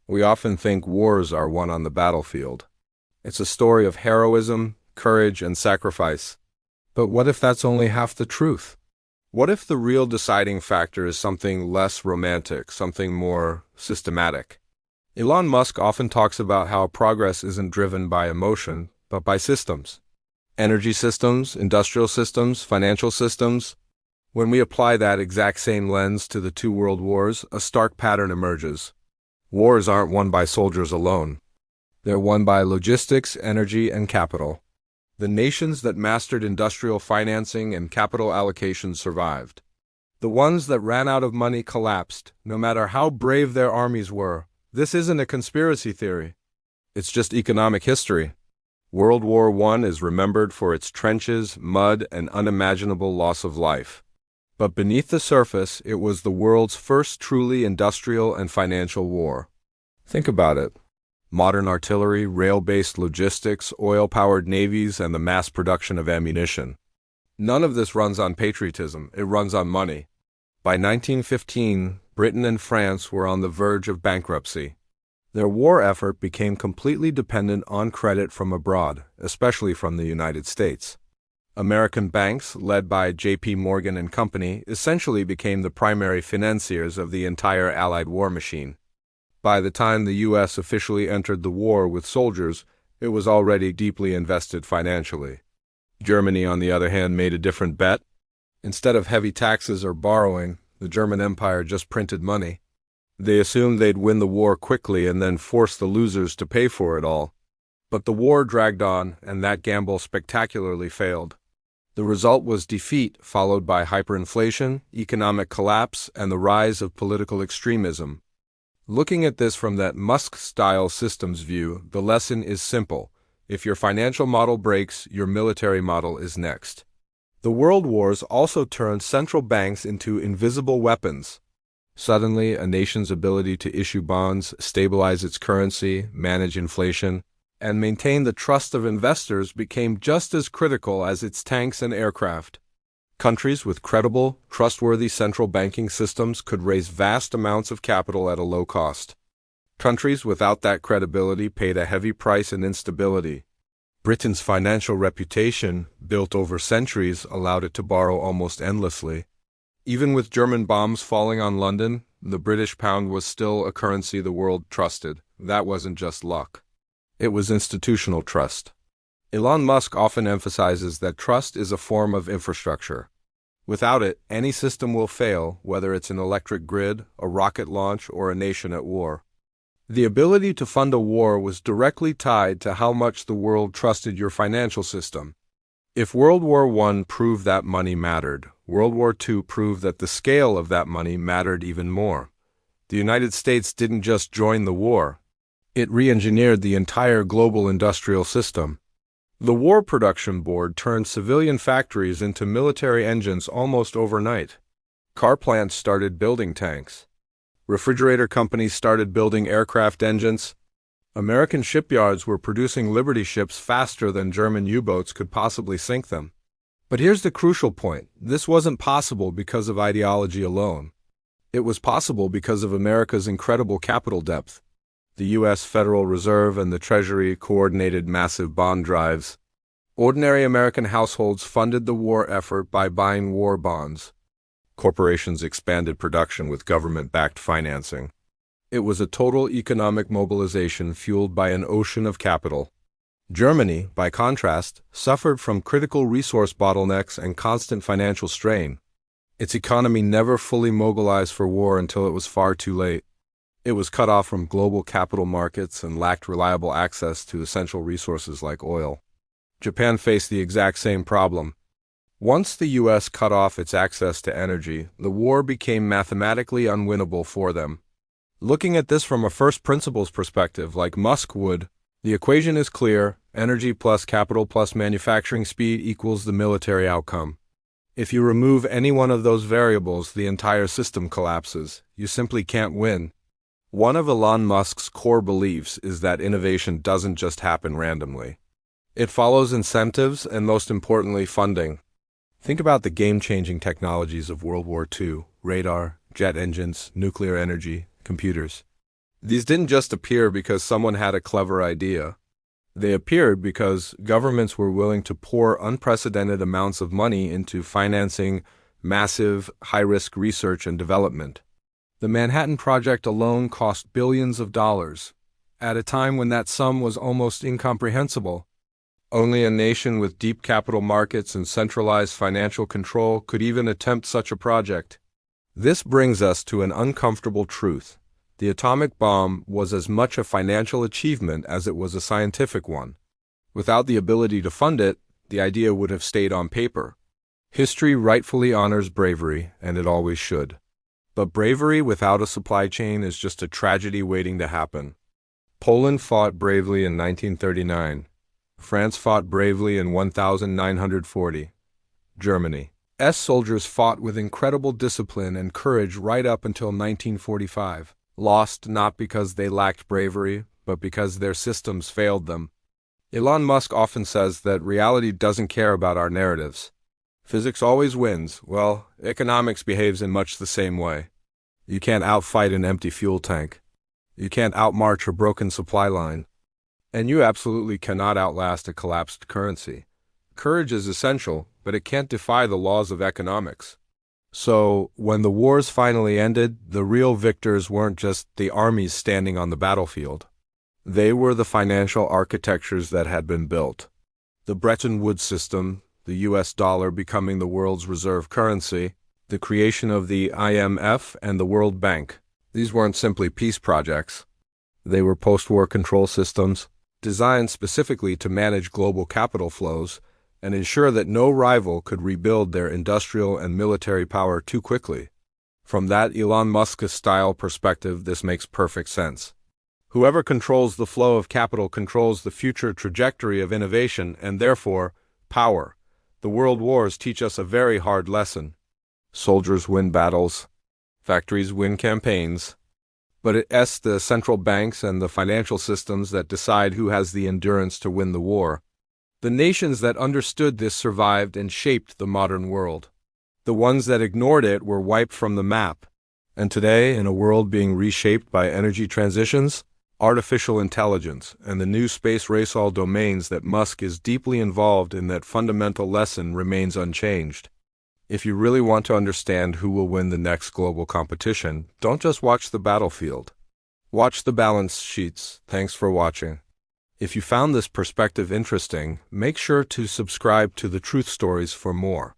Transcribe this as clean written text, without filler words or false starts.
We often think wars are won on the battlefield. It's a story of heroism, courage, and sacrifice. But what if that's only half the truth? What if the real deciding factor is something less romantic, something more systematic? Elon Musk often talks about how progress isn't driven by emotion, but by systems. Energy systems, industrial systems, financial systems. When we apply that exact same lens to the two world wars, a stark pattern emerges. Wars aren't won by soldiers alone. They're won by logistics, energy, and capital. The nations that mastered industrial financing and capital allocation survived. The ones that ran out of money collapsed, no matter how brave their armies were. This isn't a conspiracy theory. It's just economic history. World War I is remembered for its trenches, mud, and unimaginable loss of life. But beneath the surface, it was the world's first truly industrial and financial war. Think about it. Modern artillery, rail-based logistics, oil-powered navies, and the mass production of ammunition. None of this runs on patriotism, it runs on money. By 1915, Britain and France were on the verge of bankruptcy. Their war effort became completely dependent on credit from abroad, especially from the United States. American banks, led by J.P. Morgan and Company, essentially became the primary financiers of the entire Allied war machine. By the time the U.S. officially entered the war with soldiers, it was already deeply invested financially. Germany, on the other hand, made a different bet. Instead of heavy taxes or borrowing, the German Empire just printed money. They assumed they'd win the war quickly and then force the losers to pay for it all. But the war dragged on, and that gamble spectacularly failed. The result was defeat, followed by hyperinflation, economic collapse, and the rise of political extremism. Looking at this from that Musk-style systems view, the lesson is simple. If your financial model breaks, your military model is next. The world wars also turned central banks into invisible weapons. Suddenly, a nation's ability to issue bonds, stabilize its currency, manage inflation, and maintain the trust of investors became just as critical as its tanks and aircraft. Countries with credible, trustworthy central banking systems could raise vast amounts of capital at a low cost. Countries without that credibility paid a heavy price in instability. Britain's financial reputation, built over centuries, allowed it to borrow almost endlessly. Even with German bombs falling on London, the British pound was still a currency the world trusted. That wasn't just luck. It was institutional trust. Elon Musk often emphasizes that trust is a form of infrastructure. Without it, any system will fail, whether it's an electric grid, a rocket launch, or a nation at war. The ability to fund a war was directly tied to how much the world trusted your financial system. If World War I proved that money mattered, World War II proved that the scale of that money mattered even more. The United States didn't just join the war. It re-engineered the entire global industrial system. The War Production Board turned civilian factories into military engines almost overnight. Car plants started building tanks. Refrigerator companies started building aircraft engines. American shipyards were producing Liberty ships faster than German U-boats could possibly sink them. But here's the crucial point. This wasn't possible because of ideology alone. It was possible because of America's incredible capital depth. The U.S. Federal Reserve and the Treasury coordinated massive bond drives. Ordinary American households funded the war effort by buying war bonds. Corporations expanded production with government-backed financing. It was a total economic mobilization fueled by an ocean of capital. Germany, by contrast, suffered from critical resource bottlenecks and constant financial strain. Its economy never fully mobilized for war until it was far too late. It was cut off from global capital markets and lacked reliable access to essential resources like oil. Japan faced the exact same problem. Once the U.S. cut off its access to energy, the war became mathematically unwinnable for them. Looking at this from a first principles perspective, like Musk would, the equation is clear: energy plus capital plus manufacturing speed equals the military outcome. If you remove any one of those variables, the entire system collapses. You simply can't win. One of Elon Musk's core beliefs is that innovation doesn't just happen randomly. It follows incentives and, most importantly, funding. Think about the game-changing technologies of World War II: radar, jet engines, nuclear energy, computers. These didn't just appear because someone had a clever idea. They appeared because governments were willing to pour unprecedented amounts of money into financing massive, high-risk research and development. The Manhattan Project alone cost billions of dollars, at a time when that sum was almost incomprehensible. Only a nation with deep capital markets and centralized financial control could even attempt such a project. This brings us to an uncomfortable truth. The atomic bomb was as much a financial achievement as it was a scientific one. Without the ability to fund it, the idea would have stayed on paper. History rightfully honors bravery, and it always should. But bravery without a supply chain is just a tragedy waiting to happen. Poland fought bravely in 1939. France fought bravely in 1940. Germany's soldiers fought with incredible discipline and courage right up until 1945. Lost not because they lacked bravery, but because their systems failed them. Elon Musk often says that reality doesn't care about our narratives. Physics always wins. Well, economics behaves in much the same way. You can't outfight an empty fuel tank. You can't outmarch a broken supply line. And you absolutely cannot outlast a collapsed currency. Courage is essential, but it can't defy the laws of economics. So, when the wars finally ended, the real victors weren't just the armies standing on the battlefield. They were the financial architectures that had been built. The Bretton Woods system, the US dollar becoming the world's reserve currency, the creation of the IMF and the World Bank. These weren't simply peace projects. They were post-war control systems, designed specifically to manage global capital flows and ensure that no rival could rebuild their industrial and military power too quickly. From that Elon Musk-style perspective, this makes perfect sense. Whoever controls the flow of capital controls the future trajectory of innovation and therefore, power. The world wars teach us a very hard lesson. Soldiers win battles. Factories win campaigns. But it's the central banks and the financial systems that decide who has the endurance to win the war. The nations that understood this survived and shaped the modern world. The ones that ignored it were wiped from the map. And today, in a world being reshaped by energy transitions, artificial intelligence, and the new space race, all domains that Musk is deeply involved in, that fundamental lesson remains unchanged. If you really want to understand who will win the next global competition, don't just watch the battlefield. Watch the balance sheets. Thanks for watching. If you found this perspective interesting, make sure to subscribe to The Truth Stories for more.